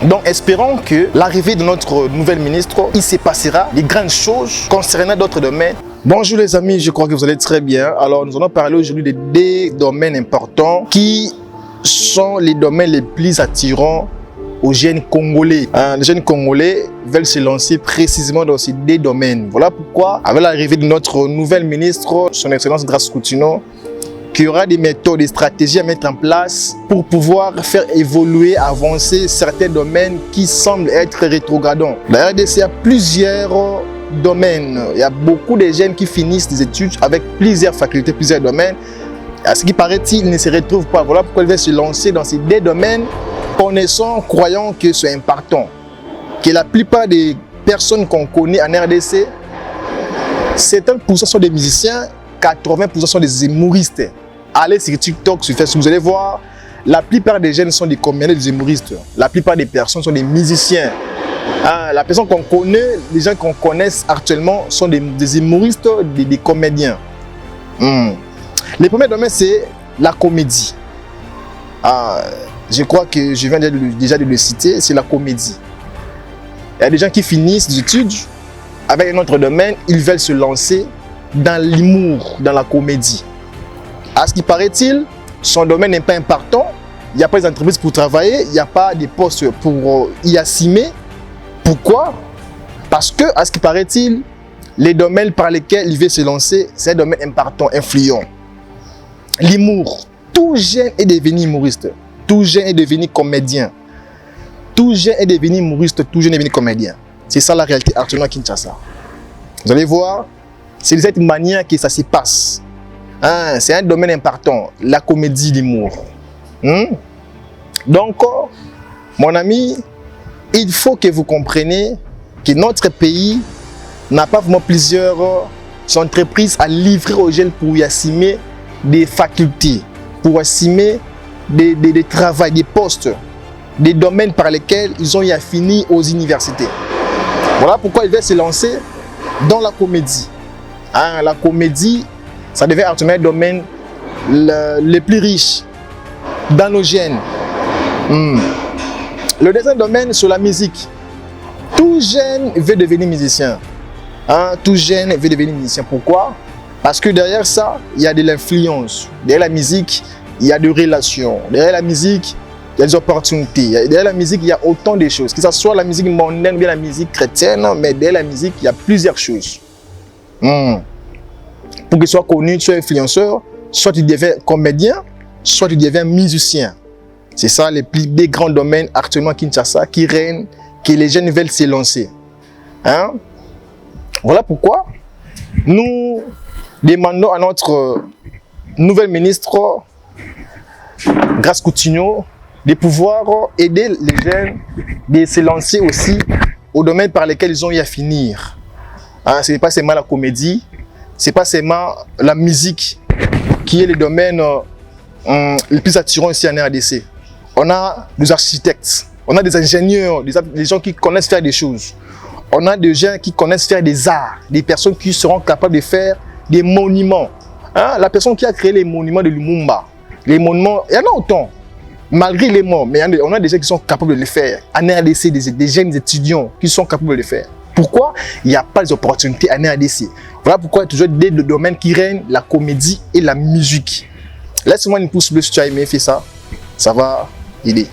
Donc espérons que l'arrivée de notre nouvelle ministre, il se passera des grandes choses concernant d'autres domaines. Bonjour les amis, je crois que vous allez très bien. Alors nous allons parler aujourd'hui de deux domaines importants qui sont les domaines les plus attirants aux jeunes Congolais. Les jeunes Congolais veulent se lancer précisément dans ces deux domaines. Voilà pourquoi, avec l'arrivée de notre nouvelle ministre, son Excellence Grace Coutinho, qu'il y aura des méthodes, des stratégies à mettre en place pour pouvoir faire évoluer, avancer certains domaines qui semblent être rétrogradants. Dans la RDC, il y a plusieurs domaines. Il y a beaucoup de jeunes qui finissent des études avec plusieurs facultés, plusieurs domaines. À ce qui paraît-il, ils ne se retrouvent pas. Voilà pourquoi ils veulent se lancer dans ces deux domaines, connaissant, croyant que c'est important. Que la plupart des personnes qu'on connaît en RDC, 70% sont des musiciens, 80% sont des humoristes. Allez sur TikTok, sur Facebook, vous allez voir, la plupart des jeunes sont des comédiens, des humoristes. La plupart des personnes sont des musiciens. La personne qu'on connaît, les gens qu'on connaît actuellement sont des humoristes, des comédiens. Le premier domaine, c'est la comédie. Je crois que je viens déjà de le citer, c'est la comédie. Il y a des gens qui finissent des études avec un autre domaine, ils veulent se lancer dans l'humour, dans la comédie. À ce qui paraît-il, son domaine n'est pas important. Il n'y a pas d'entreprise pour travailler, il n'y a pas de postes pour y assumer. Pourquoi? Parce que, à ce qui paraît-il, les domaines par lesquels il veut se lancer, c'est un domaine important, influent. L'humour. Tout jeune est devenu humoriste. Tout jeune est devenu comédien. Tout jeune est devenu humoriste, tout jeune est devenu comédien. C'est ça la réalité actuellement à Kinshasa. Vous allez voir, c'est de cette manière que ça se passe. C'est un domaine important, la comédie, l'humour. Donc, mon ami, il faut que vous compreniez que notre pays n'a pas vraiment plusieurs entreprises à livrer aux jeunes pour y assumer des facultés, pour assumer des travaux, des postes, des domaines par lesquels ils ont y fini aux universités. Voilà pourquoi ils veulent se lancer dans la comédie. La comédie, ça devient actuellement un domaine le plus riche dans nos gènes. Le deuxième domaine, c'est la musique. Tout jeune veut devenir musicien. Tout jeune veut devenir musicien. Pourquoi? Parce que derrière ça, il y a de l'influence. Derrière la musique, il y a des relations. Derrière la musique, il y a des opportunités. Derrière la musique, il y a autant de choses. Que ce soit la musique mondaine ou bien la musique chrétienne, mais derrière la musique, il y a plusieurs choses. Pour que tu sois connu, tu sois influenceur, soit tu deviens comédien, soit tu deviens musicien. C'est ça les plus grands domaines actuellement à Kinshasa qui règnent, que les jeunes veulent se lancer. Voilà pourquoi nous demandons à notre nouvelle ministre, Grace Coutinho, de pouvoir aider les jeunes de se lancer aussi au domaine par lesquels ils ont eu à finir. Ce n'est pas seulement la comédie, ce n'est pas seulement la musique qui est le domaine le plus attirant ici en RDC. On a des architectes, on a des ingénieurs, des gens qui connaissent faire des choses. On a des gens qui connaissent faire des arts, des personnes qui seront capables de faire des monuments. La personne qui a créé les monuments de Lumumba, les monuments, il y en a autant. Malgré les morts, mais on a des gens qui sont capables de le faire. En RDC, des jeunes étudiants qui sont capables de le faire. Pourquoi? Il n'y a pas d'opportunités en RDC. Voilà pourquoi il y a toujours des domaines qui règnent, la comédie et la musique. Laisse-moi une pouce bleue si tu as aimé faire ça. Ça va aider.